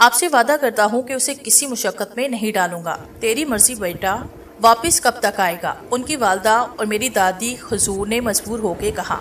آپ سے وعدہ کرتا ہوں کہ اسے کسی مشقت میں نہیں ڈالوں گا۔ تیری مرضی بیٹا، واپس کب تک آئے گا؟ ان کی والدہ اور میری دادی حضور نے مجبور ہو کے کہا۔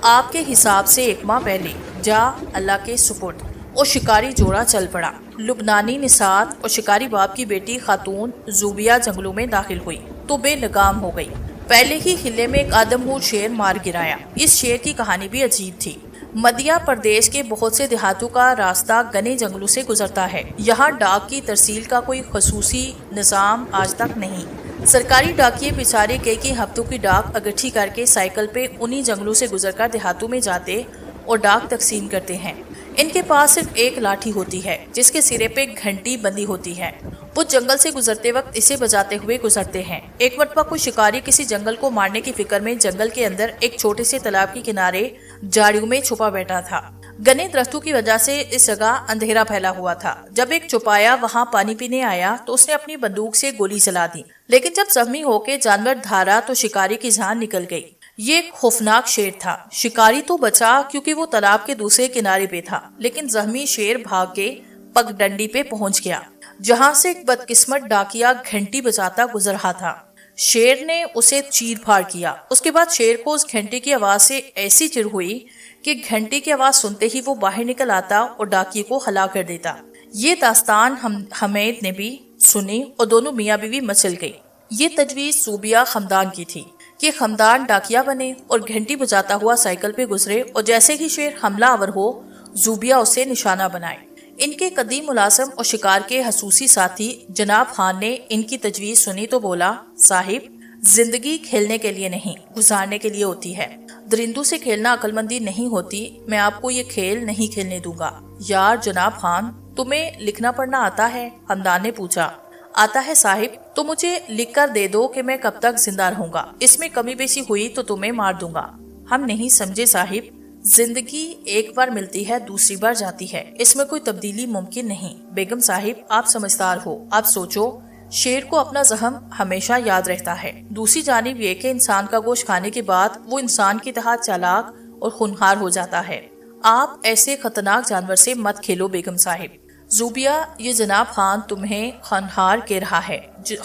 آپ کے حساب سے 1 ماہ پہلے۔ جا اللہ کے سپرد۔ اور شکاری جوڑا چل پڑا۔ لبنانی نژاد اور شکاری باپ کی بیٹی خاتون زوبیہ جنگلوں میں داخل ہوئی تو بے لگام ہو گئی۔ پہلے ہی حلے میں ایک آدمخور شیر مار گرایا۔ اس شیر کی کہانی بھی عجیب تھی۔ مدھیہ پردیش کے بہت سے دیہاتوں کا راستہ گھنے جنگلوں سے گزرتا ہے۔ یہاں ڈاک کی ترسیل کا کوئی خصوصی نظام آج تک نہیں۔ سرکاری ڈاکیے بیچارے کئی ہفتوں کی ڈاک اکٹھی کر کے سائیکل پہ انہی جنگلوں سے گزر کر دیہاتوں میں جاتے اور ڈاک تقسیم کرتے ہیں۔ ان کے پاس صرف ایک لاٹھی ہوتی ہے جس کے سرے پہ گھنٹی بندھی ہوتی ہے۔ وہ جنگل سے گزرتے وقت اسے بجاتے ہوئے گزرتے ہیں۔ ایک مرتبہ کوئی شکاری کسی جنگل کو مارنے کی فکر میں جنگل کے اندر ایک چھوٹے سے تالاب کے کنارے جھاڑیوں میں چھپا بیٹھا تھا۔ گھنے درختوں کی وجہ سے اس جگہ اندھیرا پھیلا ہوا تھا۔ جب ایک چوپایا وہاں پانی پینے آیا تو اس نے اپنی بندوق سے گولی چلا دی، لیکن جب زخمی ہو کے جانور دھارا تو شکاری کی جان نکل گئی۔ یہ ایک خوفناک شیر تھا۔ شکاری تو بچا کیونکہ وہ تالاب کے دوسرے کنارے پہ تھا، لیکن زخمی شیر بھاگ کے پگڈنڈی پہ پہنچ گیا جہاں سے ایک بدقسمت ڈاکیا گھنٹی بجاتا گزر رہا تھا۔ شیر نے اسے چیر پھاڑ کیا۔ اس کے بعد شیر کو اس گھنٹی کی آواز سے ایسی چڑ ہوئی کہ گھنٹی کی آواز سنتے ہی وہ باہر نکل آتا اور ڈاکیے کو ہلاک کر دیتا۔ یہ داستان حمید نے بھی سنی اور دونوں میاں بیوی مچل گئی۔ یہ تجویز زوبیہ خاندان کی تھی کہ خاندان ڈاکیا بنے اور گھنٹی بجاتا ہوا سائیکل پہ گزرے اور جیسے ہی شیر حملہ آور ہو زوبیہ اسے نشانہ بنائے۔ ان کے قدیم ملازم اور شکار کے حسوسی ساتھی جناب خان نے ان کی تجویز سنی تو بولا، صاحب زندگی کھیلنے کے لیے نہیں گزارنے کے لیے ہوتی ہے۔ درندوں سے کھیلنا عقل مندی نہیں ہوتی۔ میں آپ کو یہ کھیل نہیں کھیلنے دوں گا۔ یار جناب خان، تمہیں لکھنا پڑھنا آتا ہے؟ خاندان نے پوچھا۔ آتا ہے صاحب، تو مجھے لکھ کر دے دو کہ میں کب تک زندہ رہوں گا۔ اس میں کمی بیشی ہوئی تو تمہیں مار دوں گا۔ ہم نہیں سمجھے صاحب، زندگی ایک بار ملتی ہے دوسری بار جاتی ہے، اس میں کوئی تبدیلی ممکن نہیں۔ بیگم صاحب آپ سمجھدار ہو، آپ سوچو، شیر کو اپنا زخم ہمیشہ یاد رہتا ہے۔ دوسری جانب یہ کہ انسان کا گوشت کھانے کے بعد وہ انسان کی طرح چالاک اور خونخوار ہو جاتا ہے۔ آپ ایسے خطرناک جانور سے مت کھیلو بیگم صاحب۔ زوبیہ، یہ جناب خان تمہیں خونخوار کہہ رہا ہے،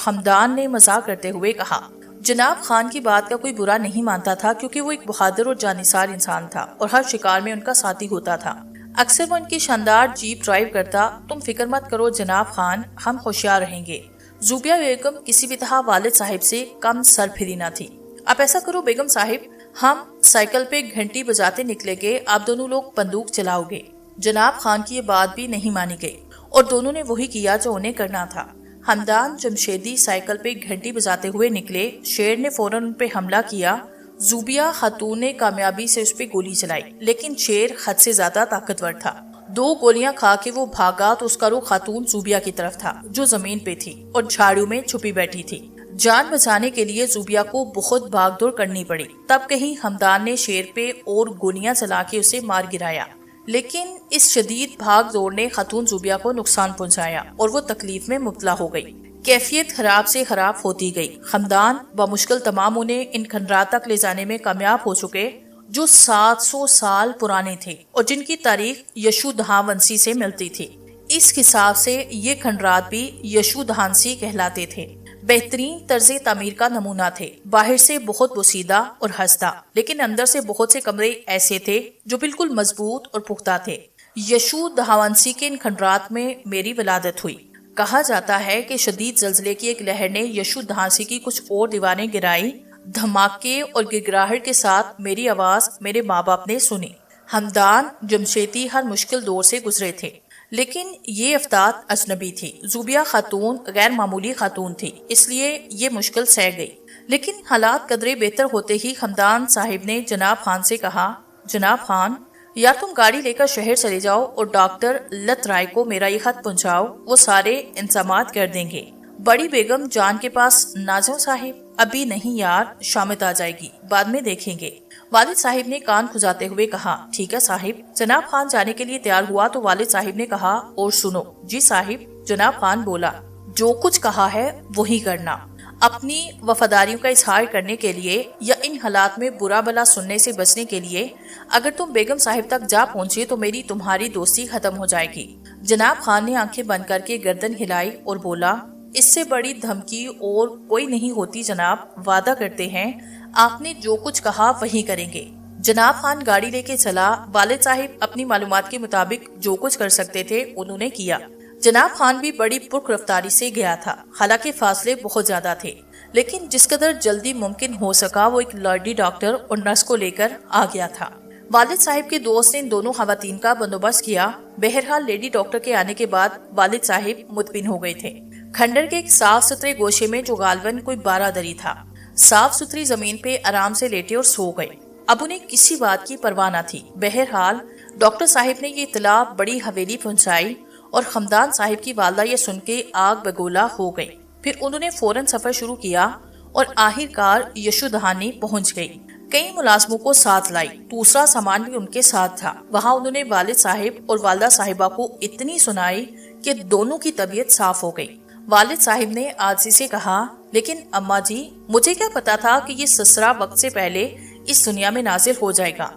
حمدان نے مزاق کرتے ہوئے کہا۔ جناب خان کی بات کا کوئی برا نہیں مانتا تھا کیونکہ وہ ایک بہادر اور جانثار انسان تھا اور ہر شکار میں ان کا ساتھی ہوتا تھا۔ اکثر وہ ان کی شاندار جیپ ڈرائیو کرتا۔ تم فکر مت کرو جناب خان، ہم ہوشیار رہیں گے۔ زوبیہ بیگم کسی بھی طرح والد صاحب سے کم سر پھری نہ تھی۔ اب ایسا کرو بیگم صاحب، ہم سائیکل پہ گھنٹی بجاتے نکلیں گے، آپ دونوں لوگ بندوق چلاؤ گے۔ جناب خان کی یہ بات بھی نہیں مانی گئی اور دونوں نے وہی کیا جو انہیں کرنا تھا۔ حمدان جمشیدی سائیکل پہ گھنٹی بجاتے ہوئے نکلے۔ شیر نے فوراً ان پہ حملہ کیا۔ زوبیہ خاتون نے کامیابی سے اس پہ گولی چلائی، لیکن شیر حد سے زیادہ طاقتور تھا۔ 2 گولیاں کھا کے وہ بھاگا تو اس کا رخ خاتون زوبیہ کی طرف تھا جو زمین پہ تھی اور جھاڑیوں میں چھپی بیٹھی تھی۔ جان بچانے کے لیے زوبیہ کو بہت بھاگ دوڑ کرنی پڑی۔ تب کہیں حمدان نے شیر پہ اور گولیاں چلا کے اسے مار گرایا، لیکن اس شدید بھاگ دوڑ نے خاتون زوبیہ کو نقصان پہنچایا اور وہ تکلیف میں مبتلا ہو گئی۔ کیفیت خراب سے خراب ہوتی گئی۔ خاندان بمشکل تمام انہیں ان کھنڈرات تک لے جانے میں کامیاب ہو چکے جو 700 سال پرانے تھے اور جن کی تاریخ یشو دھاونسی سے ملتی تھی۔ اس حساب سے یہ کھنڈرات بھی یشو دھانسی کہلاتے تھے۔ بہترین طرز تعمیر کا نمونہ تھے۔ باہر سے بہت بوسیدہ اور ہستہ، لیکن اندر سے بہت سے کمرے ایسے تھے جو بالکل مضبوط اور پختہ تھے۔ یشو دھاونسی کے ان کھنڈرات میں میری ولادت ہوئی۔ کہا جاتا ہے کہ شدید زلزلے کی ایک لہر نے یشو دھانسی کی کچھ اور دیواریں گرائی۔ دھماکے اور گڑگڑاہٹ کے ساتھ میری آواز میرے ماں باپ نے سنی۔ حمدان جمشیدی ہر مشکل دور سے گزرے تھے، لیکن یہ افتاد اجنبی تھی۔ زوبیہ خاتون غیر معمولی خاتون تھی، اس لیے یہ مشکل سہ گئی۔ لیکن حالات قدرے بہتر ہوتے ہی حمدان صاحب نے جناب خان سے کہا، جناب خان، یا تم گاڑی لے کر شہر چلے جاؤ اور ڈاکٹر لت رائے کو میرا یہ خط پہنچاؤ، وہ سارے انتظامات کر دیں گے۔ بڑی بیگم جان کے پاس نہ جاؤ صاحب۔ ابھی نہیں یار، شامت آ جائے گی، بعد میں دیکھیں گے۔ والد صاحب نے کان کھجاتے ہوئے کہا، ٹھیک ہے صاحب۔ جناب خان جانے کے لیے تیار ہوا تو والد صاحب نے کہا، اور سنو۔ جی صاحب۔ جناب خان بولا، جو کچھ کہا ہے وہی کرنا۔ اپنی وفاداریوں کا اظہار کرنے کے لیے یا ان حالات میں برا بلا سننے سے بچنے کے لیے اگر تم بیگم صاحب تک جا پہنچے تو میری تمہاری دوستی ختم ہو جائے گی۔ جناب خان نے آنکھیں بند کر کے گردن ہلائی اور بولا، اس سے بڑی دھمکی اور کوئی نہیں ہوتی جناب، وعدہ کرتے ہیں آپ نے جو کچھ کہا وہی کریں گے۔ جناب خان گاڑی لے کے چلا۔ والد صاحب اپنی معلومات کے مطابق جو کچھ کر سکتے تھے انہوں نے کیا۔ جناب خان بھی بڑی پرخ رفتاری سے گیا تھا، حالانکہ فاصلے بہت زیادہ تھے، لیکن جس قدر جلدی ممکن ہو سکا وہ ایک لیڈی ڈاکٹر اور نرس کو لے کر آ گیا تھا۔ والد صاحب کے دوست نے ان دونوں خواتین کا بندوبست کیا۔ بہرحال لیڈی ڈاکٹر کے آنے کے بعد والد صاحب مطمئن ہو گئے تھے۔ کھنڈر کے ایک صاف ستھرے گوشے میں جو غالباً کوئی 12 دری تھا، صاف ستھری زمین پہ آرام سے لیٹے اور سو گئے۔ اب انہیں کسی بات کی پرواہ نہ تھی۔ بہرحال ڈاکٹر صاحب نے یہ اطلاع بڑی حویلی پہنچائی اور خمدان صاحب کی والدہ یہ سن کے آگ بگولا ہو گئی۔ پھر انہوں نے فوراً سفر شروع کیا اور آخر کار یشو دہانی پہنچ گئی۔ کئی ملازموں کو ساتھ لائی، دوسرا سامان بھی ان کے ساتھ تھا۔ وہاں انہوں نے والد صاحب اور والدہ صاحبہ کو اتنی سنائی کہ دونوں کی طبیعت صاف ہو گئی۔ والد صاحب نے عاجزی سے کہا، لیکن اماں جی، مجھے کیا پتا تھا کہ یہ سسرا وقت سے پہلے اس دنیا میں نازل ہو جائے گا۔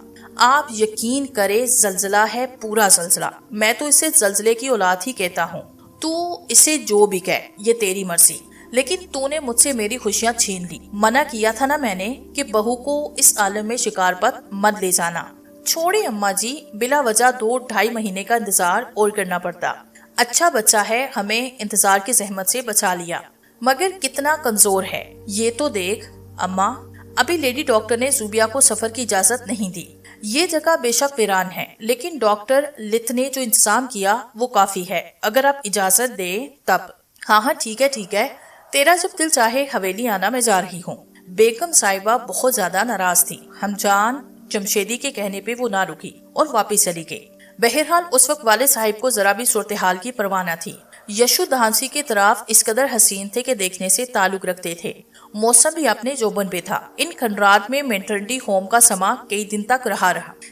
آپ یقین کرے، زلزلہ ہے، پورا زلزلہ۔ میں تو اسے زلزلے کی اولاد ہی کہتا ہوں۔ تو اسے جو بھی کہہ، یہ تیری مرضی، لیکن تو نے مجھ سے میری خوشیاں چھین لی۔ منع کیا تھا نا میں نے کہ بہو کو اس عالم میں شکار پر مت لے جانا۔ چھوڑے اماں جی، بلا وجہ 2-2.5 مہینے کا انتظار اور کرنا پڑتا۔ اچھا بچہ ہے، ہمیں انتظار کی زحمت سے بچا لیا، مگر کتنا کمزور ہے یہ تو دیکھ۔ اماں، ابھی لیڈی ڈاکٹر نے زوبیا کو سفر کی اجازت نہیں دی۔ یہ جگہ بے شک ویران ہے، لیکن ڈاکٹر لتھ نے جو انتظام کیا وہ کافی ہے، اگر آپ اجازت دے تب۔ ہاں ٹھیک ہے، تیرا جب دل چاہے حویلی آنا، میں جا رہی ہوں۔ بیگم صاحبہ بہت زیادہ ناراض تھی۔ ہمجان جمشیدی کے کہنے پہ وہ نہ رکی اور واپس چلی گئی۔ بہرحال اس وقت والد صاحب کو ذرا بھی صورتحال کی پرواہ نہ تھی۔ یشو دہانسی کے طرف اس قدر حسین تھے کہ دیکھنے سے تعلق رکھتے تھے۔ موسم بھی اپنے جوبن پہ تھا۔ ان کھنڈرات میں میٹرنٹی ہوم کا سما کئی دن تک رہا۔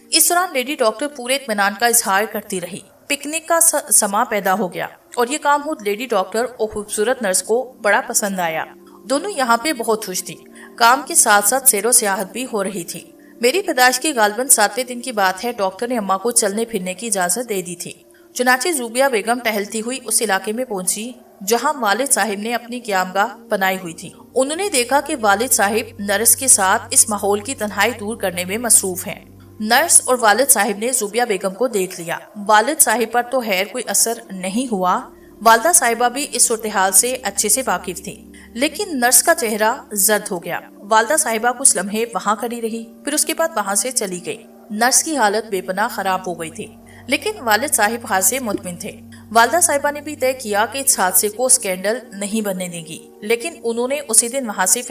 اس دوران لیڈی ڈاکٹر پورے اطمینان کا اظہار کرتی رہی۔ پکنک کا سما پیدا ہو گیا اور یہ کام خود لیڈی ڈاکٹر اور خوبصورت نرس کو بڑا پسند آیا۔ دونوں یہاں پہ بہت خوش تھی۔ کام کے ساتھ ساتھ سیر و سیاحت بھی ہو رہی تھی۔ میری پیدائش کے غالباً 7ویں دن کی بات ہے، ڈاکٹر نے اماں کو چلنے پھرنے کی اجازت دے دی تھی۔ چنانچہ زوبیا بیگم ٹہلتی ہوئی اس علاقے میں پہنچی جہاں والد صاحب نے اپنی قیامگاہ بنائی ہوئی تھی۔ انہوں نے دیکھا کہ والد صاحب نرس کے ساتھ اس ماحول کی تنہائی دور کرنے میں مصروف ہیں۔ نرس اور والد صاحب نے زوبیا بیگم کو دیکھ لیا۔ والد صاحب پر تو خیر کوئی اثر نہیں ہوا۔ والدہ صاحبہ بھی اس صورتحال سے اچھے سے واقف تھی، لیکن نرس کا چہرہ زرد ہو گیا۔ والدہ صاحبہ کچھ لمحے وہاں کھڑی رہی، پھر اس کے بعد وہاں سے چلی گئی۔ نرس کی حالت بے پناہ خراب ہو گئی تھی، لیکن والد صاحب خاصے مطمئن تھے۔ والدہ صاحبہ نے بھی طے کیا کہ اس حادثے کو سکینڈل نہیں بننے دیں گی، لیکن انہوں نے اسی دن وہاں سے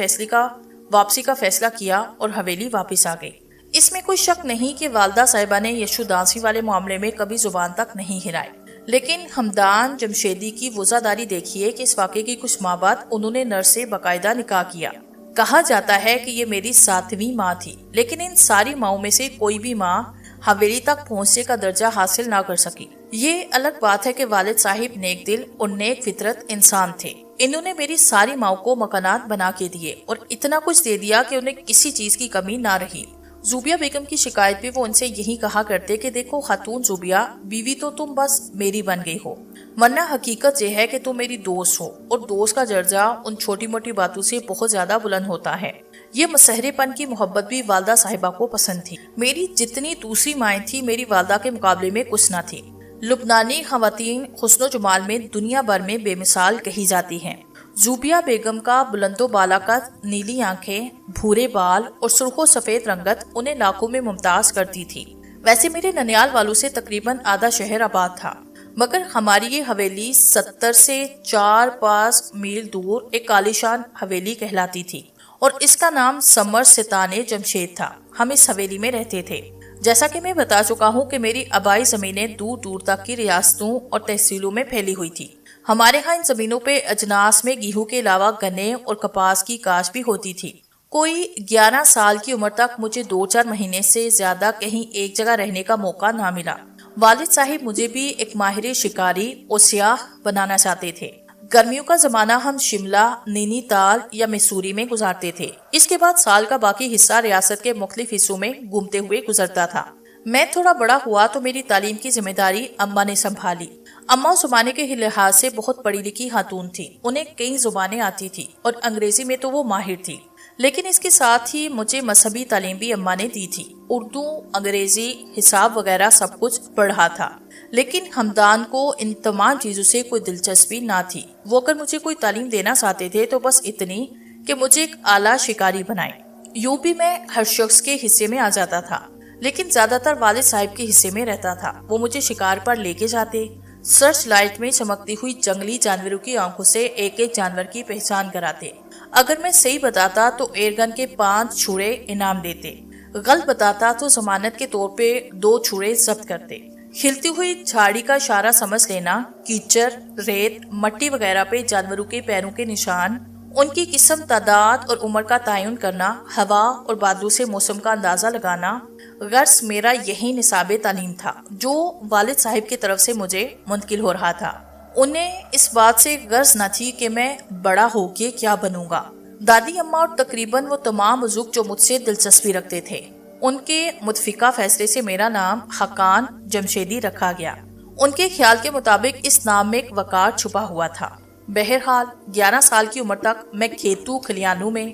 واپسی کا فیصلہ کیا اور حویلی واپس آ گئی۔ اس میں کوئی شک نہیں کہ والدہ صاحبہ نے یشو دانسی والے معاملے میں کبھی زبان تک نہیں ہلائی، لیکن ہمدان جمشیدی کی وزاداری دیکھیے کہ اس واقعے کی کچھ ماہ بعد انہوں نے نرس سے باقاعدہ نکاح کیا۔ کہا جاتا ہے کہ یہ میری 7ویں ماں تھی، لیکن ان ساری ماؤں میں سے کوئی بھی ماں حویلی تک پہنچنے کا درجہ حاصل نہ کر سکی۔ یہ الگ بات ہے کہ والد صاحب نیک دل اور نیک فطرت انسان تھے۔ انہوں نے میری ساری ماؤں کو مکانات بنا کے دیے اور اتنا کچھ دے دیا کہ انہیں کسی چیز کی کمی نہ رہی۔ زوبیا بیگم کی شکایت پہ وہ ان سے یہی کہا کرتے کہ دیکھو خاتون زوبیا، بیوی تو تم بس میری بن گئی ہو، ورنہ حقیقت یہ ہے کہ تم میری دوست ہو، اور دوست کا درجہ ان چھوٹی موٹی باتوں سے بہت زیادہ بلند ہوتا ہے۔ یہ مسحرے پن کی محبت بھی والدہ صاحبہ کو پسند تھی۔ میری جتنی دوسری مائیں تھی میری والدہ کے مقابلے میں کچھ نہ تھی۔ لبنانی خواتین حسن و جمال میں دنیا بھر میں بے مثال کہی جاتی ہیں۔ زوبیا بیگم کا بلند و بالا قد، نیلی آنکھیں، بھورے بال اور سرخ و سفید رنگت انہیں لاکھوں میں ممتاز کرتی تھی۔ ویسے میرے ننیال والوں سے تقریباً آدھا شہر آباد تھا، مگر ہماری یہ حویلی 70 سے 4-5 میل دور ایک عالیشان حویلی کہلاتی تھی، اور اس کا نام سمر ستانے جمشید تھا۔ ہم اس حویلی میں رہتے تھے۔ جیسا کہ میں بتا چکا ہوں کہ میری آبائی زمینیں دور دور تک کی ریاستوں اور تحصیلوں میں پھیلی ہوئی تھی۔ ہمارے ہاں ان زمینوں پہ اجناس میں گیہوں کے علاوہ گنے اور کپاس کی کاشت بھی ہوتی تھی۔ کوئی 11 سال کی عمر تک مجھے 2-4 مہینے سے زیادہ کہیں ایک جگہ رہنے کا موقع نہ ملا۔ والد صاحب مجھے بھی ایک ماہر شکاری اور سیاح بنانا چاہتے تھے۔ گرمیوں کا زمانہ ہم شملہ، نینی تال یا مسوری میں گزارتے تھے۔ اس کے بعد سال کا باقی حصہ ریاست کے مختلف حصوں میں گھومتے ہوئے گزرتا تھا۔ میں تھوڑا بڑا ہوا تو میری تعلیم کی ذمہ داری اماں نے سنبھالی۔ اماں اس زمانے کے لحاظ سے بہت پڑھی لکھی خاتون تھی، انہیں کئی زبانیں آتی تھی اور انگریزی میں تو وہ ماہر تھی، لیکن اس کے ساتھ ہی مجھے مذہبی تعلیم بھی اماں نے دی تھی۔ اردو، انگریزی، حساب وغیرہ سب کچھ پڑھا تھا، لیکن ہمدان کو ان تمام چیزوں سے کوئی دلچسپی نہ تھی۔ وہ اگر مجھے کوئی تعلیم دینا چاہتے تھے تو بس اتنی کہ مجھے ایک اعلیٰ شکاری بنائیں۔ یوپی میں ہر شخص کے حصے میں آ جاتا تھا، لیکن زیادہ تر والد صاحب کے حصے میں رہتا تھا۔ وہ مجھے شکار پر لے کے جاتے، سرچ لائٹ میں چمکتی ہوئی جنگلی جانوروں کی آنکھوں سے ایک ایک جانور کی پہچان کراتے۔ اگر میں صحیح بتاتا تو ایئرگن کے 5 چھڑے انعام دیتے، غلط بتاتا تو ضمانت کے طور پہ 2 چھڑے ضبط کرتے۔ کھلتی ہوئی جھاڑی کا اشارہ سمجھ لینا، کیچڑ، ریت، مٹی وغیرہ پہ جانوروں کے پیروں کے نشان، ان کی قسم، تعداد اور عمر کا تعین کرنا، ہوا اور بادلوں سے موسم کا اندازہ لگانا، غرض میرا یہی نصاب تعلیم تھا جو والد صاحب کی طرف سے مجھے منتقل ہو رہا تھا۔ انہیں اس بات سے غرض نہ تھی کہ میں بڑا ہو کے کیا بنوں گا۔ دادی اماں اور تقریباً وہ تمام بزرگ جو مجھ سے دلچسپی رکھتے تھے، ان کے متفقہ فیصلے سے میرا نام حقان جمشیدی رکھا گیا۔ ان کے خیال کے مطابق اس نام میں ایک وقار چھپا ہوا تھا۔ بہرحال 11 سال کی عمر تک میں کھیتوں کھلیانوں میں،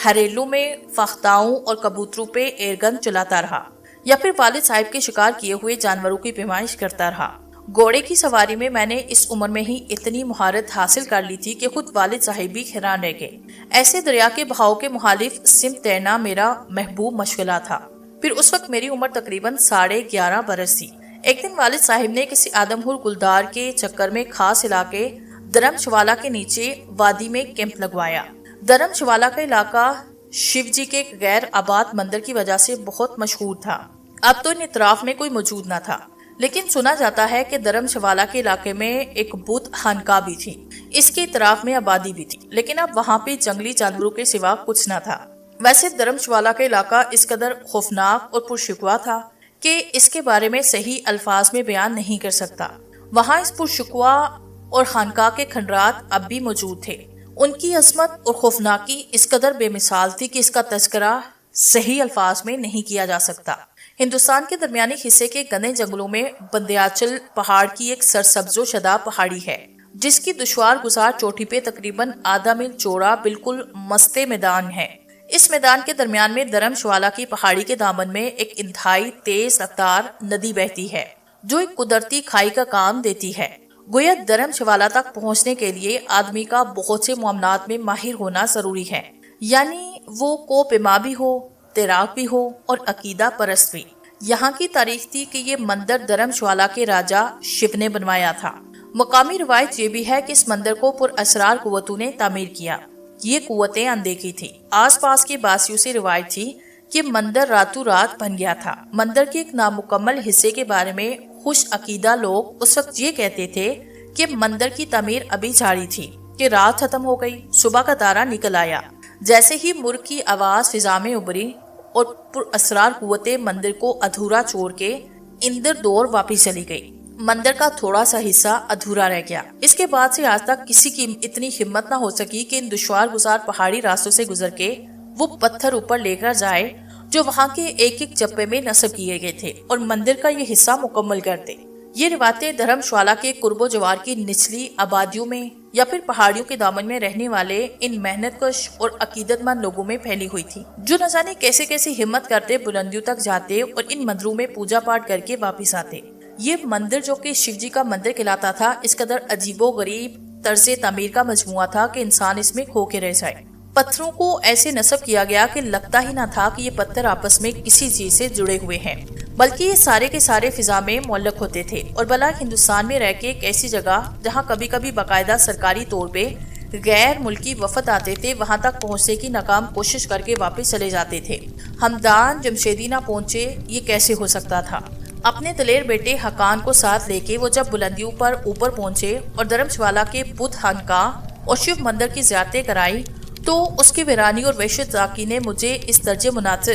ہریلوں میں فاختاؤں اور کبوتروں پہ ایئرگن چلاتا رہا، یا پھر والد صاحب کے شکار کیے ہوئے جانوروں کی پیمائش کرتا رہا۔ گھوڑے کی سواری میں میں نے اس عمر میں ہی اتنی مہارت حاصل کر لی تھی کہ خود والد صاحب بھی حیران رہ گئے۔ ایسے دریا کے بہاؤ کے مخالف سمت تیرنا میرا محبوب مشغلہ تھا۔ پھر اس وقت میری عمر تقریباً 11.5 برس تھی۔ ایک دن والد صاحب نے کسی آدم خور گلدار کے چکر میں خاص علاقے درم شوالا کے نیچے وادی میں کیمپ لگوایا۔ درم شوالا کا علاقہ شیو جی کے غیر آباد مندر کی وجہ سے بہت مشہور تھا۔ اب تو ان اطراف میں کوئی موجود نہ تھا، لیکن سنا جاتا ہے کہ درم شوالا کے علاقے میں ایک بدھ خانقاہ بھی تھی۔ اس کے اطراف میں آبادی بھی تھی، لیکن اب وہاں پہ جنگلی جانوروں کے سوا کچھ نہ تھا۔ ویسے درم شوالا کا علاقہ اس قدر خوفناک اور پرشکوہ تھا کہ اس کے بارے میں صحیح الفاظ میں بیان نہیں کر سکتا۔ وہاں اس پرشکوہ اور خانقاہ کے کھنڈرات اب بھی موجود تھے۔ ان کی عظمت اور خوفناکی اس قدر بے مثال تھی کہ اس کا تذکرہ صحیح الفاظ میں نہیں کیا جا سکتا۔ ہندوستان کے درمیانی حصے کے گھنے جنگلوں میں بندیاچل پہاڑ کی ایک سرسبز و شاداب پہاڑی ہے، جس کی دشوار گزار چوٹی پہ تقریباً آدھا میل چوڑا بالکل مسطح میدان ہے۔ اس میدان کے درمیان میں درم شوالا کی پہاڑی کے دامن میں ایک انتہائی تیز رفتار ندی بہتی ہے، جو ایک قدرتی کھائی کا کام دیتی ہے۔ گویا درم شوالا تک پہنچنے کے لیے آدمی کا بہت سے معاملات میں ماہر ہونا ضروری ہے، یعنی وہ کو پیما بھی ہو، تیراک بھی ہو اور عقیدہ پرست بھی۔ یہاں کی تاریخ تھی کہ یہ مندر درم شوالا کے راجہ شیو نے بنوایا تھا۔ مقامی روایت یہ بھی ہے کہ اس مندر کو پر اسرار قوتوں نے تعمیر کیا۔ یہ قوتیں اندیکھی تھی۔ آس پاس کے باسیوں سے روایت تھی کہ مندر راتوں رات بن گیا تھا۔ مندر کے ایک نامکمل حصے کے بارے میں خوش عقیدہ لوگ اس وقت یہ کہتے تھے کہ مندر کی تعمیر ابھی جاری تھی کہ رات ختم ہو گئی، صبح کا تارا نکل آیا۔ جیسے ہی مرغ کی آواز فضا میں ابھری اور پر اسرار قوتیں مندر کو ادھورا چھوڑ کے اندر دور واپس چلی گئی، مندر کا تھوڑا سا حصہ ادھورا رہ گیا۔ اس کے بعد سے آج تک کسی کی اتنی ہمت نہ ہو سکی کہ ان دشوار گزار پہاڑی راستوں سے گزر کے وہ پتھر اوپر لے کر جائے جو وہاں کے ایک ایک چپے میں نصب کیے گئے تھے اور مندر کا یہ حصہ مکمل کر دے۔ یہ روایتیں دھرم شوالا کے قرب و جوار کی نچلی آبادیوں میں یا پھر پہاڑیوں کے دامن میں رہنے والے ان محنت کش اور عقیدت مند لوگوں میں پھیلی ہوئی تھی، جو نہ جانے کیسے کیسے ہمت کرتے بلندیوں تک جاتے اور ان مندروں میں پوجا پاٹ کر کے واپس آتے۔ یہ مندر جو کہ شیو جی کا مندر کہلاتا تھا، اس قدر عجیب و غریب طرز تعمیر کا مجموعہ تھا کہ انسان اس میں کھو کے رہ جائے۔ پتھروں کو ایسے نصب کیا گیا کہ لگتا ہی نہ تھا کہ یہ پتھر آپس میں کسی چیز سے جڑے ہوئے ہیں، بلکہ یہ سارے کے سارے فضا میں معلق ہوتے تھے اور بلا ہندوستان میں رہ کے ایک ایسی جگہ جہاں کبھی کبھی باقاعدہ سرکاری طور پہ غیر ملکی وفد آتے تھے، وہاں تک پہنچنے کی ناکام کوشش کر کے واپس چلے جاتے تھے۔ ہمدان جمشیدی نہ پہنچے، یہ کیسے ہو سکتا تھا؟ اپنے دلیر بیٹے حقان کو ساتھ لے کے وہ جب بلندیوں پر اوپر پہنچے اور درم شوالا کے بدھ خانقاہ اور شیو مندر کی زیارتیں کرائی تو اس کی ویرانی اور وحشت زاکی نے مجھے اس درجے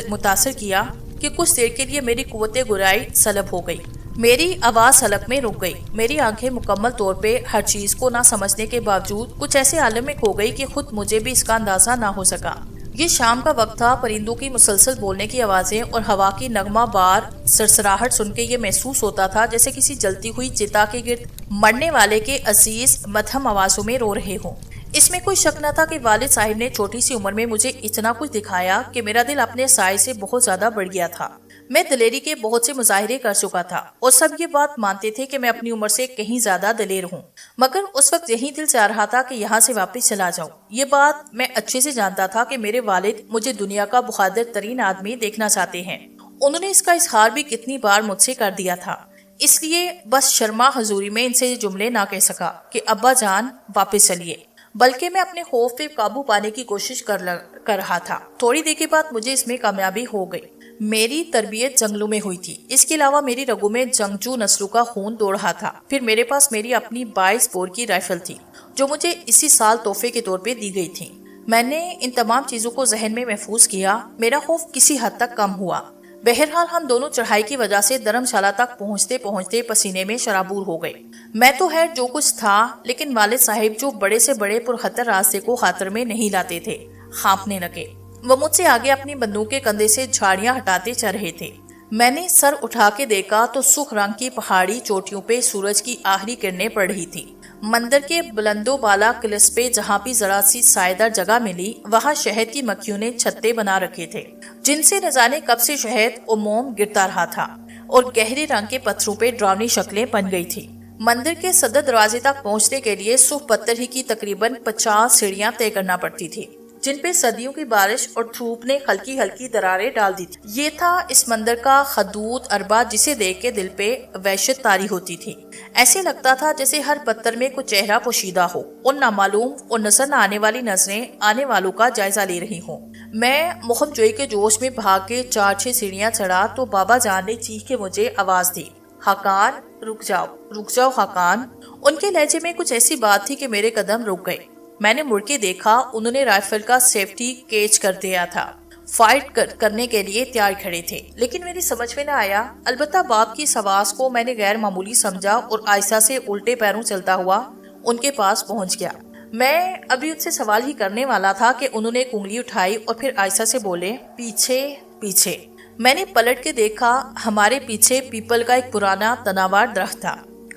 متاثر کیا کہ کچھ دیر کے لیے میری قوت گرائی سلب ہو گئی، میری آواز حلق میں رک گئی، میری آنکھیں مکمل طور پہ ہر چیز کو نہ سمجھنے کے باوجود کچھ ایسے عالم میں کھو گئی کہ خود مجھے بھی اس کا اندازہ نہ ہو سکا۔ یہ شام کا وقت تھا۔ پرندوں کی مسلسل بولنے کی آوازیں اور ہوا کی نغمہ بار سرسراہٹ سن کے یہ محسوس ہوتا تھا جیسے کسی جلتی ہوئی چتا کے گرد مرنے والے کے عزیز مدھم آوازوں میں رو رہے ہوں۔ اس میں کوئی شک نہ تھا کہ والد صاحب نے چھوٹی سی عمر میں مجھے اتنا کچھ دکھایا کہ میرا دل اپنے سائے سے بہت زیادہ بڑھ گیا تھا۔ میں دلیری کے بہت سے مظاہرے کر چکا تھا اور سب یہ بات مانتے تھے کہ میں اپنی عمر سے کہیں زیادہ دلیر ہوں، مگر اس وقت یہی دل چاہ رہا تھا کہ یہاں سے واپس چلا جاؤں۔ یہ بات میں اچھے سے جانتا تھا کہ میرے والد مجھے دنیا کا بہادر ترین آدمی دیکھنا چاہتے ہیں۔ انہوں نے اس کا اظہار بھی کتنی بار مجھ سے کر دیا تھا، اس لیے بس شرما حضوری میں ان سے یہ جملے نہ کہہ سکا کہ ابا جان واپس چلیے، بلکہ میں اپنے خوف پہ قابو پانے کی کوشش کر رہا تھا۔ تھوڑی دیر کے بعد مجھے اس میں کامیابی ہو گئی۔ میری تربیت جنگلوں میں ہوئی تھی، اس کے علاوہ میری رگوں میں جنگجو نسلوں کا خون دوڑ رہا تھا۔ پھر میرے پاس میری اپنی 22 بور کی رائفل تھی جو مجھے اسی سال تحفے کے طور پہ دی گئی تھی۔ میں نے ان تمام چیزوں کو ذہن میں محفوظ کیا۔ میرا خوف کسی حد تک کم ہوا۔ بہرحال ہم دونوں چڑھائی کی وجہ سے دھرم شالہ تک پہنچتے پہنچتے پسینے میں شرابور ہو گئے۔ میں تو خیر جو کچھ تھا، لیکن والد صاحب جو بڑے سے بڑے پرخطر راستے کو خاطر میں نہیں لاتے تھے، کانپنے لگے۔ وہ مجھ سے آگے اپنی بندوق کے کندھے سے جھاڑیاں ہٹاتے چل رہے تھے۔ میں نے سر اٹھا کے دیکھا تو سرخ رنگ کی پہاڑی چوٹیوں پہ سورج کی آخری کرنیں پڑ رہی تھی۔ مندر کے بلندوں بالا کلس پہ جہاں بھی ذرا سی سائیدار جگہ ملی، وہاں شہد کی مکھیوں نے چھتے بنا رکھے تھے جن سے نہ جانے کب سے شہد اور موم گرتا رہا تھا، اور گہرے رنگ کے پتھروں پہ ڈراؤنی شکلیں بن گئی تھی۔ مندر کے صدر دروازے تک پہنچنے کے لیے سرخ پتھر ہی کی تقریباً 50 سیڑھیاں طے کرنا پڑتی تھی جن پہ صدیوں کی بارش اور دھوپ نے ہلکی ہلکی دراریں ڈال دی تھی۔ یہ تھا اس مندر کا خدود اربا، جسے دیکھ کے دل پہ وحشت طاری ہوتی تھی۔ ایسے لگتا تھا جیسے ہر پتھر میں کچھ چہرہ پوشیدہ ہو اور نامعلوم اور نظر نہ آنے والی نظریں آنے والوں کا جائزہ لے رہی ہوں۔ میں مہم جوئی کے جوش میں بھاگ کے 4-6 سیڑھیاں چڑھا تو بابا جان نے چیخ کے مجھے آواز دی، حقان رک جاؤ حقان۔ ان کے لہجے میں کچھ ایسی بات تھی کہ میرے قدم رک گئے۔ میں نے مڑ کے دیکھا، انہوں نے رائفل کا سیفٹی کیچ کر دیا تھا، فائٹ کرنے کے لیے تیار کھڑے تھے، لیکن میری سمجھ میں نہ آیا۔ البتہ باپ کی سواس کو میں نے غیر معمولی سمجھا اور آہستہ سے الٹے پیروں چلتا ہوا ان کے پاس پہنچ گیا۔ میں ابھی ان سے سوال ہی کرنے والا تھا کہ انہوں نے ایک انگلی اٹھائی اور پھر آہستہ سے بولے، پیچھے پیچھے۔ میں نے پلٹ کے دیکھا، ہمارے پیچھے پیپل کا ایک پرانا تناوار درخت تھا۔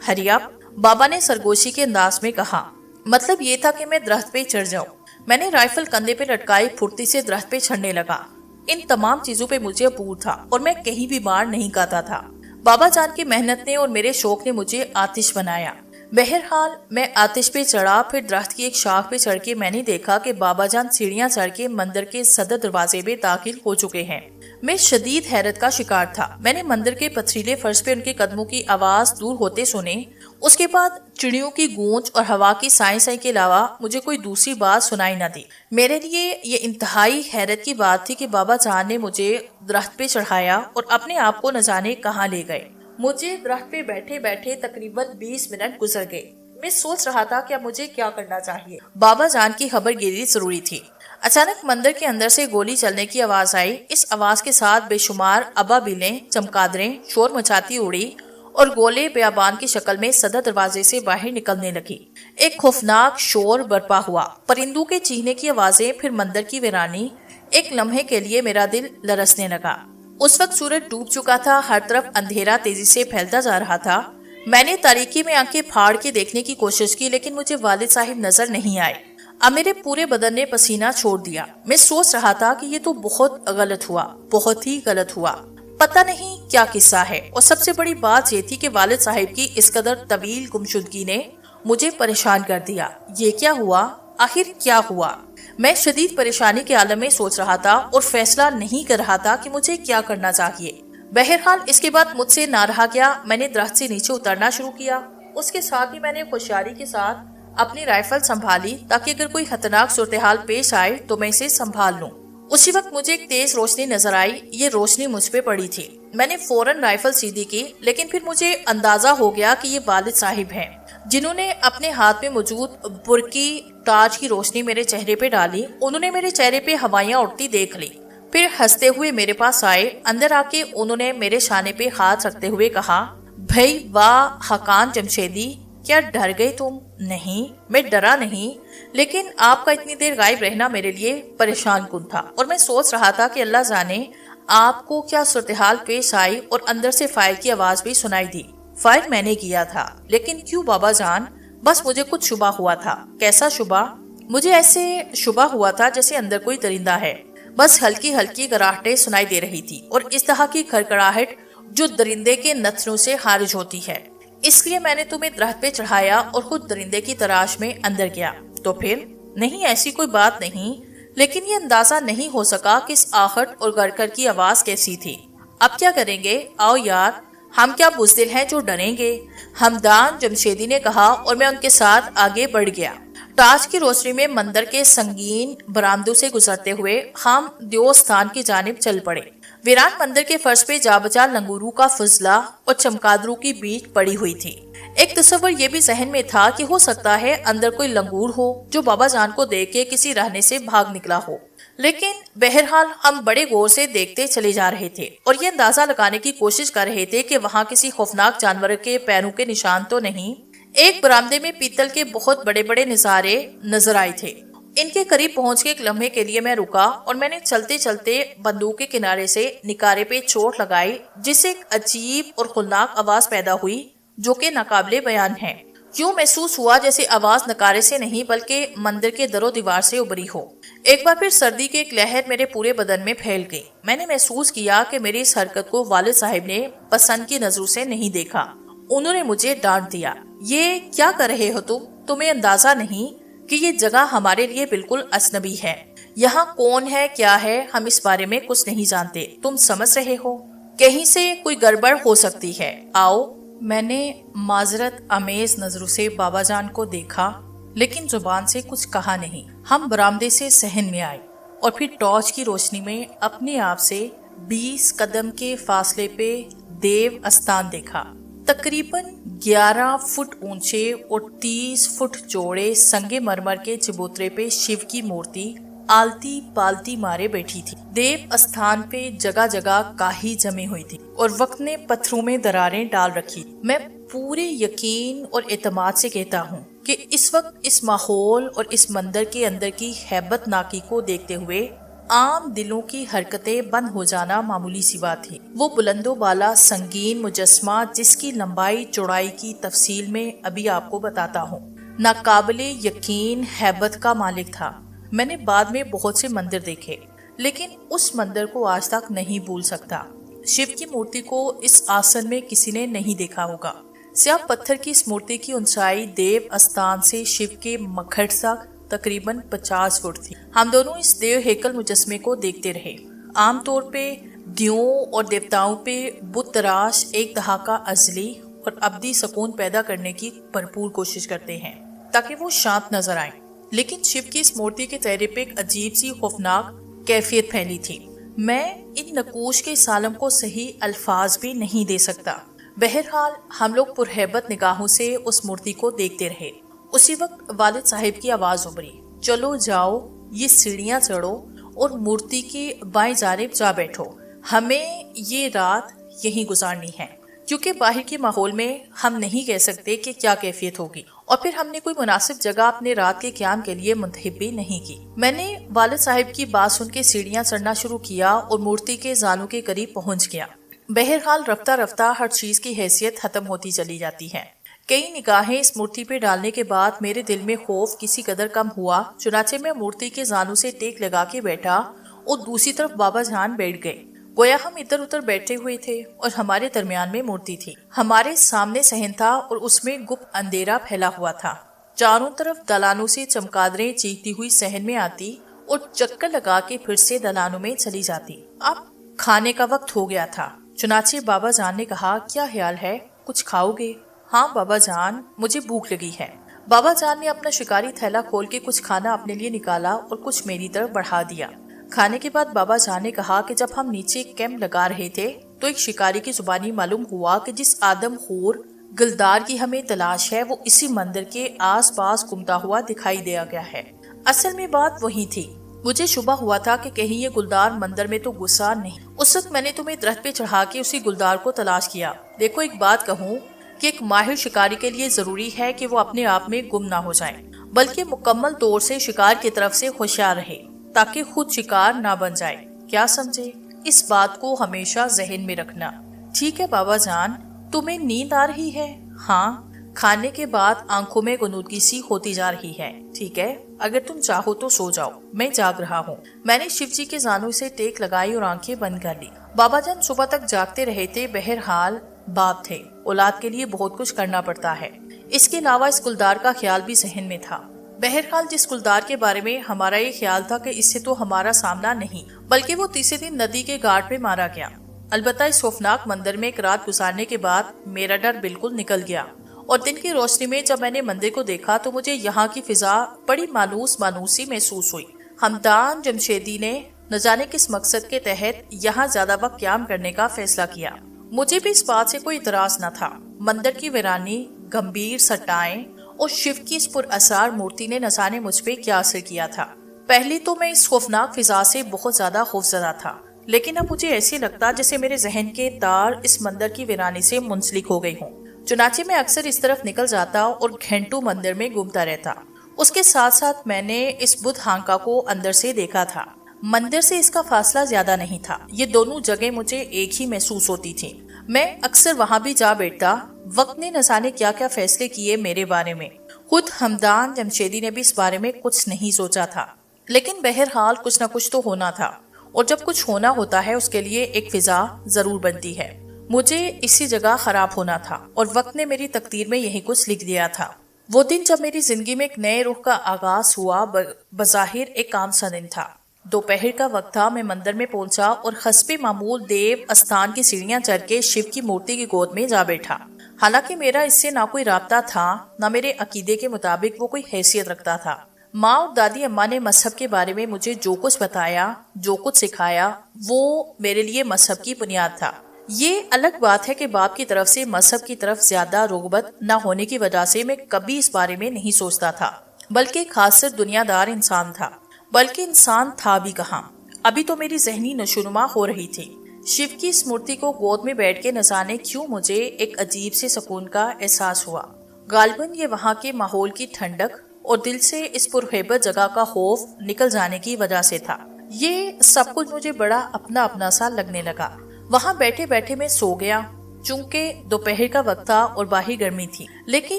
ہری اپ، بابا نے سرگوشی کے انداز میں کہا۔ مطلب یہ تھا کہ میں درخت پہ چڑھ جاؤں۔ میں نے رائفل کندھے پہ لٹکائی، پھرتی سے درخت پہ چڑھنے لگا۔ ان تمام چیزوں پہ مجھے عبور تھا اور میں کہیں بھی مار نہیں کھاتا تھا۔ بابا جان کی محنت نے اور میرے شوق نے مجھے آتش بنایا۔ بہرحال میں آتش پہ چڑھا، پھر درخت کی ایک شاخ پہ چڑھ کے میں نے دیکھا کہ بابا جان سیڑھیاں چڑھ کے مندر کے صدر دروازے میں داخل ہو چکے ہیں۔ میں شدید حیرت کا شکار تھا۔ میں نے مندر کے پتھریلے فرش پہ ان کے قدموں کی آواز دور ہوتے سنے۔ اس کے بعد چڑیوں کی گونج اور ہوا کی سائیں سائیں کے علاوہ مجھے کوئی دوسری بات سنائی نہ دی۔ میرے لیے یہ انتہائی حیرت کی بات تھی کہ بابا جان نے مجھے درخت پہ چڑھایا اور اپنے آپ کو نہ جانے کہاں لے گئے۔ مجھے درخت پہ بیٹھے بیٹھے تقریباً 20 منٹ گزر گئے۔ میں سوچ رہا تھا کہ اب مجھے کیا کرنا چاہیے۔ بابا جان کی خبر گیری ضروری تھی۔ اچانک مندر کے اندر سے گولی چلنے کی آواز آئی۔ اس آواز کے ساتھ بے شمار ابابیلیں، چمگادڑیں شور مچاتی اڑی اور گولے بیابان کی شکل میں صدر دروازے سے باہر نکلنے لگی۔ ایک خوفناک شور برپا ہوا، پرندوں کے چیخنے کی آوازیں، پھر مندر کی ویرانی۔ ایک لمحے کے لیے میرا دل لرزنے لگا۔ اس وقت سورج ڈوب چکا تھا، ہر طرف اندھیرا تیزی سے پھیلتا جا رہا تھا۔ میں نے تاریکی میں آنکھیں پھاڑ کے دیکھنے کی کوشش کی، لیکن مجھے والد صاحب نظر نہیں آئے۔ اب میرے پورے بدن نے پسینہ چھوڑ دیا۔ میں سوچ رہا تھا کہ یہ تو بہت غلط ہوا، بہت ہی غلط ہوا۔ پتہ نہیں کیا قصہ ہے، اور سب سے بڑی بات یہ تھی کہ والد صاحب کی اس قدر طویل گمشدگی نے مجھے پریشان کر دیا۔ یہ کیا ہوا؟ آخر کیا ہوا؟ میں شدید پریشانی کے عالم میں سوچ رہا تھا اور فیصلہ نہیں کر رہا تھا کہ مجھے کیا کرنا چاہیے۔ بہرحال اس کے بعد مجھ سے نہ رہا گیا۔ میں نے درخت سے نیچے اترنا شروع کیا۔ اس کے ساتھ ہی میں نے ہوشیاری کے ساتھ اپنی رائفل سنبھالی تاکہ اگر کوئی خطرناک صورتحال پیش آئے تو میں اسے سنبھال لوں۔ اسی وقت مجھے ایک تیز روشنی نظر آئی۔ یہ روشنی مجھ پہ پڑی تھی۔ میں نے فوراً رائفل سیدھی کی، لیکن پھر مجھے اندازہ ہو گیا کہ یہ والد صاحب ہیں، جنہوں نے اپنے ہاتھ میں موجود برقی ٹارچ کی روشنی میرے چہرے پہ ڈالی۔ انہوں نے میرے چہرے پہ ہوائیاں اڑتی دیکھ لی، پھر ہنستے ہوئے میرے پاس آئے۔ اندر آ کے انہوں نے میرے شانے پہ ہاتھ رکھتے ہوئے کہا، بھائی واہ حقان جمشیدی، کیا ڈر گئے تم؟ نہیں، میں ڈرا نہیں، لیکن آپ کا اتنی دیر غائب رہنا میرے لیے پریشان کن تھا، اور میں سوچ رہا تھا کہ اللہ جانے آپ کو کیا صورتحال پیش آئی، اور اندر سے فائر کی آواز بھی سنائی دی۔ فائر میں نے کیا تھا، لیکن کیوں بابا جان؟ بس مجھے کچھ شبہ ہوا تھا۔ کیسا شبہ؟ مجھے ایسے شبہ ہوا تھا جیسے اندر کوئی درندہ ہے، بس ہلکی ہلکی گراہٹیں سنائی دے رہی تھی، اور اس طرح کی کھڑکھڑاہٹ جو درندے کے نتنوں سے خارج ہوتی ہے۔ اس لیے میں نے تمہیں درخت پہ چڑھایا اور خود درندے کی تلاش میں اندر گیا۔ تو پھر؟ نہیں، ایسی کوئی بات نہیں، لیکن یہ اندازہ نہیں ہو سکا کہ اس آہٹ اور گڑکر کی آواز کیسی تھی۔ اب کیا کریں گے؟ آؤ یار، ہم کیا بزدل ہیں جو ڈریں گے؟ ہمدان جمشیدی نے کہا، اور میں ان کے ساتھ آگے بڑھ گیا۔ ٹارچ کی روشنی میں مندر کے سنگین برآمدوں سے گزرتے ہوئے ہم دیوستان کی جانب چل پڑے۔ ویران مندر کے فرش پہ جا بجا لنگوروں کا فضلہ اور چمکادروں کی بیچ پڑی ہوئی تھی۔ ایک تصور یہ بھی ذہن میں تھا کہ ہو سکتا ہے اندر کوئی لنگور ہو جو بابا جان کو دیکھ کے کسی رہنے سے بھاگ نکلا ہو، لیکن بہرحال ہم بڑے غور سے دیکھتے چلے جا رہے تھے اور یہ اندازہ لگانے کی کوشش کر رہے تھے کہ وہاں کسی خوفناک جانور کے پیروں کے نشان تو نہیں۔ ایک برآمدے میں پیتل کے بہت بڑے بڑے نظارے نظر آئے تھے۔ ان کے قریب پہنچ کے ایک لمحے کے لیے میں رکا، اور میں نے چلتے چلتے بندوق کے کنارے سے نکارے پہ چوٹ لگائی، جس سے ایک عجیب اور خلناک آواز پیدا ہوئی جو کہ ناقابل بیان ہے۔ یوں محسوس ہوا جیسے آواز نکارے سے نہیں بلکہ مندر کے در و دیوار سے ابری ہو۔ ایک بار پھر سردی کی ایک لہر میرے پورے بدن میں پھیل گئی۔ میں نے محسوس کیا کہ میری اس حرکت کو والد صاحب نے پسند کی نظروں سے نہیں دیکھا۔ انہوں نے مجھے ڈانٹ دیا، یہ کیا کر رہے ہو تم؟ تمہیں اندازہ نہیں کہ یہ جگہ ہمارے لیے بالکل اجنبی ہے؟ یہاں کون ہے، کیا ہے، ہم اس بارے میں کچھ نہیں جانتے، تم سمجھ رہے ہو؟ کہیں سے کوئی گڑبڑ ہو سکتی ہے، آؤ۔ میں نے معذرت آمیز نظروں سے بابا جان کو دیکھا، لیکن زبان سے کچھ کہا نہیں۔ ہم برآمدے سے صحن میں آئے اور پھر ٹارچ کی روشنی میں اپنے آپ سے 20 قدم کے فاصلے پہ دیو استان دیکھا۔ تقریباً 11 فٹ اونچے اور 30 فٹ چوڑے سنگ مرمر کے چبوترے پہ شیو کی مورتی آلتی پالتی مارے بیٹھی تھی۔ دیو استھان پہ جگہ جگہ کاہی جمی ہوئی تھی اور وقت نے پتھروں میں دراریں ڈال رکھی۔ میں پورے یقین اور اعتماد سے کہتا ہوں کہ اس وقت اس ماحول اور اس مندر کے اندر کی ہیبت ناکی کو دیکھتے ہوئے عام دلوں کی حرکتیں بند ہو جانا معمولی سی بات تھی۔ وہ بلند و بالا سنگین مجسمہ جس کی لمبائی چوڑائی کی تفصیل میں ابھی آپ کو بتاتا ہوں، ناقابل یقین ہیبت کا مالک تھا۔ میں نے بعد میں بہت سے مندر دیکھے، لیکن اس مندر کو آج تک نہیں بھول سکتا۔ شیو کی مورتی کو اس آسن میں کسی نے نہیں دیکھا ہوگا۔ سیاہ پتھر کی اس مورتی کی اونچائی دیو استان سے شیو کے مکھڑ تک تقریباً 50 فٹ تھی۔ ہم دونوں اس دیو ہیکل مجسمے کو دیکھتے رہے۔ عام طور پہ دیووں اور دیوتاؤں پہ بت تراش ایک دہاقہ ازلی اور ابدی سکون پیدا کرنے کی بھرپور کوشش کرتے ہیں تاکہ وہ شانت نظر آئیں، لیکن شیو کی اس مورتی کے چہرے پہ ایک عجیب سی خوفناک کیفیت پھیلی تھی۔ میں ان نقوش کے سالم کو صحیح الفاظ بھی نہیں دے سکتا۔ بہرحال ہم لوگ پرہیبت نگاہوں سے اس مورتی کو دیکھتے رہے۔ اسی وقت والد صاحب کی آواز ابھری، چلو جاؤ، یہ سیڑھیاں چڑھو اور مورتی کی بائیں جانب جا بیٹھو، ہمیں یہ رات یہیں گزارنی ہے، کیونکہ باہر کے ماحول میں ہم نہیں کہہ سکتے کہ کیا کیفیت ہوگی، اور پھر ہم نے کوئی مناسب جگہ اپنے رات کے قیام کے لیے منتخب بھی نہیں کی۔ میں نے والد صاحب کی بات سن کے سیڑھیاں چڑھنا شروع کیا اور مورتی کے زانوں کے قریب پہنچ گیا۔ بہرحال رفتہ رفتہ ہر چیز کی حیثیت ختم ہوتی چلی جاتی ہے۔ کئی نگاہیں اس مورتی پہ ڈالنے کے بعد میرے دل میں خوف کسی قدر کم ہوا، چنانچہ میں مورتی کے زانوں سے ٹیک لگا کے بیٹھا اور دوسری طرف بابا جان بیٹھ گئے، گویا ہم ادھر ادھر بیٹھے ہوئے تھے اور ہمارے درمیان میں مورتی تھی۔ ہمارے سامنے صحن تھا اور اس میں گپ اندھیرا پھیلا ہوا تھا۔ چاروں طرف دلانوں سے چمکادریں چیختی ہوئی صحن میں آتی اور چکر لگا کے پھر سے دلانوں میں چلی جاتی۔ اب کھانے کا وقت ہو گیا تھا، چنانچہ بابا جان نے کہا، کیا خیال ہے، کچھ کھاؤ گے؟ ہاں بابا جان، مجھے بھوک لگی ہے۔ بابا جان نے اپنا شکاری تھیلا کھول کے کچھ کھانا اپنے لیے نکالا اور کچھ میری طرف بڑھا دیا۔ کھانے کے بعد بابا جان نے کہا کہ جب ہم نیچے کیمپ لگا رہے تھے تو ایک شکاری کی زبانی معلوم ہوا کہ جس آدم خور گلدار کی ہمیں تلاش ہے وہ اسی مندر کے آس پاس گھومتا ہوا دکھائی دیا گیا ہے۔ اصل میں بات وہی تھی۔ مجھے شبہ ہوا تھا کہ کہیں یہ گلدار مندر میں تو گھسا نہیں۔ اس وقت میں نے تمہیں درخت پہ چڑھا کے اسی گلدار کو تلاش کیا۔ دیکھو ایک بات کہوں، کہ ایک ماہر شکاری کے لیے ضروری ہے کہ وہ اپنے آپ میں گم نہ ہو جائے، بلکہ مکمل طور سے شکار کی طرف سے ہوشیار رہے تاکہ خود شکار نہ بن جائے۔ کیا سمجھے؟ اس بات کو ہمیشہ ذہن میں رکھنا۔ ٹھیک ہے بابا جان، تمہیں نیند آ رہی ہے؟ ہاں، کھانے کے بعد آنکھوں میں غنودگی سی ہوتی جا رہی ہے۔ ٹھیک ہے، اگر تم چاہو تو سو جاؤ، میں جاگ رہا ہوں۔ میں نے شیو جی کے زانوں سے ٹیک لگائی اور آنکھیں بند کر لی۔ بابا جان صبح تک جاگتے رہے تھے، بہرحال باپ تھے، اولاد کے لیے بہت کچھ کرنا پڑتا ہے۔ اس کے علاوہ اس گلدار کا خیال بھی ذہن میں تھا۔ بہرحال جس گلدار کے بارے میں ہمارا یہ خیال تھا کہ اس سے تو ہمارا سامنا نہیں، بلکہ وہ تیسرے دن ندی کے گھاٹ پہ مارا گیا۔ البتہ اس خوفناک مندر میں ایک رات گزارنے کے بعد میرا ڈر بالکل نکل گیا، اور دن کی روشنی میں جب میں نے مندر کو دیکھا تو مجھے یہاں کی فضا بڑی مانوسی محسوس ہوئی۔ ہمدان جمشیدی نے نہ جانے کس مقصد کے تحت یہاں زیادہ وقت قیام کرنے کا فیصلہ کیا۔ مجھے بھی اس بات سے کوئی اعتراض نہ تھا۔ مندر کی ویرانی، گمبھیر سٹائیں اور شیو کی اس پر اثار مورتی نے نہ جانے مجھ پہ کیا اثر کیا تھا۔ پہلی تو میں اس خوفناک فضا سے بہت زیادہ خوفزدہ تھا، لیکن اب مجھے ایسے لگتا جیسے میرے ذہن کے تار اس مندر کی ویرانی سے منسلک ہو گئی ہوں۔ چنانچہ میں اکثر اس طرف نکل جاتا اور گھنٹوں مندر میں گھومتا رہتا۔ اس کے ساتھ ساتھ میں نے اس بدھ ہانکا کو اندر سے دیکھا تھا۔ مندر سے اس کا فاصلہ زیادہ نہیں تھا، یہ دونوں جگہ مجھے ایک ہی محسوس ہوتی تھی۔ میں اکثر وہاں بھی جا بیٹھتا۔ وقت نے نہ جانے کیا کیا فیصلے کیے میرے بارے میں۔ خود ہمدان جمشیدی نے بھی اس بارے میں کچھ نہیں سوچا تھا، لیکن بہرحال کچھ نہ کچھ تو ہونا تھا، اور جب کچھ ہونا ہوتا ہے اس کے لیے ایک فضا ضرور بنتی ہے۔ مجھے اسی جگہ خراب ہونا تھا، اور وقت نے میری تقدیر میں یہی کچھ لکھ دیا تھا۔ وہ دن جب میری زندگی میں ایک نئے رخ کا آغاز ہوا، بظاہر ایک عام سا دن تھا۔ دوپہر کا وقت تھا، میں مندر میں پہنچا اور حسب معمول دیو استھان کی سیڑھیاں چڑھ کے شیو کی مورتی کی گود میں جا بیٹھا۔ حالانکہ میرا اس سے نہ کوئی رابطہ تھا، نہ میرے عقیدے کے مطابق وہ کوئی حیثیت رکھتا تھا۔ ماں اور دادی اماں نے مذہب کے بارے میں مجھے جو کچھ بتایا، جو کچھ سکھایا، وہ میرے لیے مذہب کی بنیاد تھا۔ یہ الگ بات ہے کہ باپ کی طرف سے مذہب کی طرف زیادہ رغبت نہ ہونے کی وجہ سے میں کبھی اس بارے میں نہیں سوچتا تھا، بلکہ ایک خاص دنیا دار انسان تھا۔ بلکہ انسان تھا بھی کہاں، ابھی تو میری ذہنی نشوونما ہو رہی تھی۔ شیو کی اس مورتی کو گود میں بیٹھ کے نہ جانے کیوں مجھے ایک عجیب سے سکون کا احساس ہوا۔ غالباً یہ وہاں کے ماحول کی ٹھنڈک اور دل سے اس پرہیبت جگہ کا خوف نکل جانے کی وجہ سے تھا۔ یہ سب کچھ مجھے بڑا اپنا اپنا سا لگنے لگا۔ وہاں بیٹھے بیٹھے میں سو گیا، چونکہ دوپہر کا وقت تھا اور باہر گرمی تھی، لیکن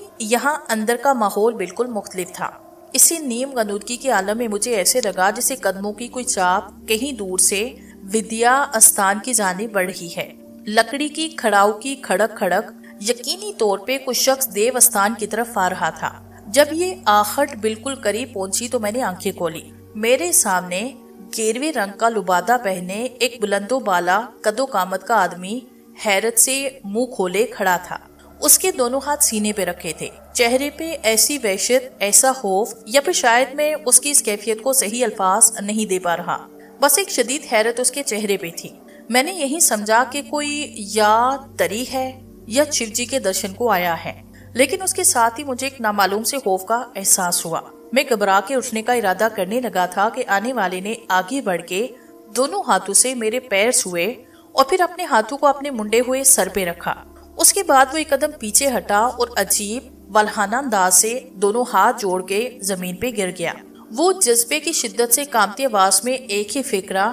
یہاں اندر کا ماحول بالکل مختلف تھا۔ اسی نیم غنودگی کے عالم میں مجھے ایسے لگا جیسے قدموں کی کوئی چاپ کہیں دور سے ودیا استھان کی جانب بڑھ رہی ہے۔ لکڑی کی کھڑاؤ کی کھڑک کھڑک یقینی طور پہ کچھ شخص دیو استھان کی طرف آ رہا تھا۔ جب یہ آہٹ بالکل قریب پہنچی تو میں نے آنکھیں کھولی۔ میرے سامنے گیروے رنگ کا لبادہ پہنے ایک بلند و بالا قد و قامت کا آدمی حیرت سے منہ کھولے کھڑا تھا۔ اس کے دونوں ہاتھ سینے پہ رکھے تھے، چہرے پہ ایسی وحشت، ایسا خوف، یا پھر شاید میں اس کی اس کیفیت کو صحیح الفاظ نہیں دے پا رہا، بس ایک شدید حیرت اس کے چہرے پہ تھی۔ میں نے یہی سمجھا کہ کوئی یا تری ہے یا شیو جی کے درشن کو آیا ہے، لیکن اس کے ساتھ ہی مجھے ایک نامعلوم سے خوف کا احساس ہوا۔ میں گھبرا کے اٹھنے کا ارادہ کرنے لگا تھا کہ آنے والے نے آگے بڑھ کے دونوں ہاتھوں سے میرے پیر چھوئے اور پھر اپنے ہاتھوں کو اپنے منڈے ہوئے سر پہ رکھا۔ اس کے بعد وہ ایک قدم پیچھے ہٹا اور عجیب والہانہ انداز سے دونوں ہاتھ جوڑ کے زمین پہ گر گیا۔ وہ جذبے کی شدت سے کانپتی آواز میں ایک ہی فکرہ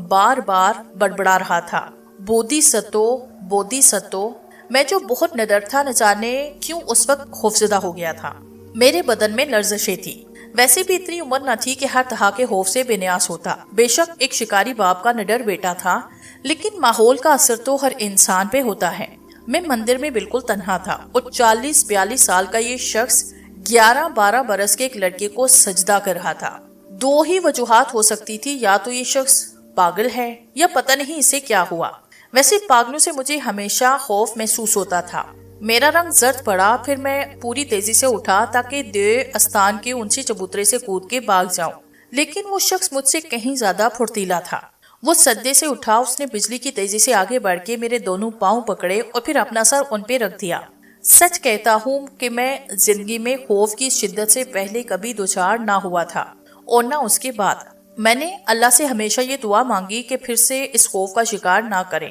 بار بار بڑبڑا رہا تھا، بودھی ستو، بودھی ستو۔ میں جو بہت نڈر تھا، نہ جانے کیوں اس وقت خوفزدہ ہو گیا تھا۔ میرے بدن میں لرزشیں تھی۔ ویسے بھی اتنی عمر نہ تھی کہ ہر طرح کے خوف سے بے نیاز ہوتا۔ بے شک ایک شکاری باپ کا نڈر بیٹا تھا، لیکن ماحول کا اثر تو ہر انسان پہ ہوتا ہے۔ میں مندر میں بالکل تنہا تھا اور 40-42 سال کا یہ شخص 11-12 برس کے ایک لڑکے کو سجدہ کر رہا تھا۔ دو ہی وجوہات ہو سکتی تھی، یا تو یہ شخص پاگل ہے یا پتہ نہیں اسے کیا ہوا۔ ویسے پاگلوں سے مجھے ہمیشہ خوف محسوس ہوتا تھا۔ میرا رنگ زرد پڑا، پھر میں پوری تیزی سے اٹھا تاکہ دیو استھان کے اونچے چبوترے سے کود کے بھاگ جاؤں، لیکن وہ شخص مجھ سے کہیں زیادہ پھرتیلا تھا۔ وہ سجدے سے اٹھا، اس نے بجلی کی تیزی سے آگے بڑھ کے میرے دونوں پاؤں پکڑے اور پھر اپنا سر ان پہ رکھ دیا۔ سچ کہتا ہوں کہ میں زندگی میں خوف کی شدت سے پہلے کبھی دوچار نہ ہوا تھا، اور نہ اس کے بعد۔ میں نے اللہ سے ہمیشہ یہ دعا مانگی کہ پھر سے اس خوف کا شکار نہ کرے۔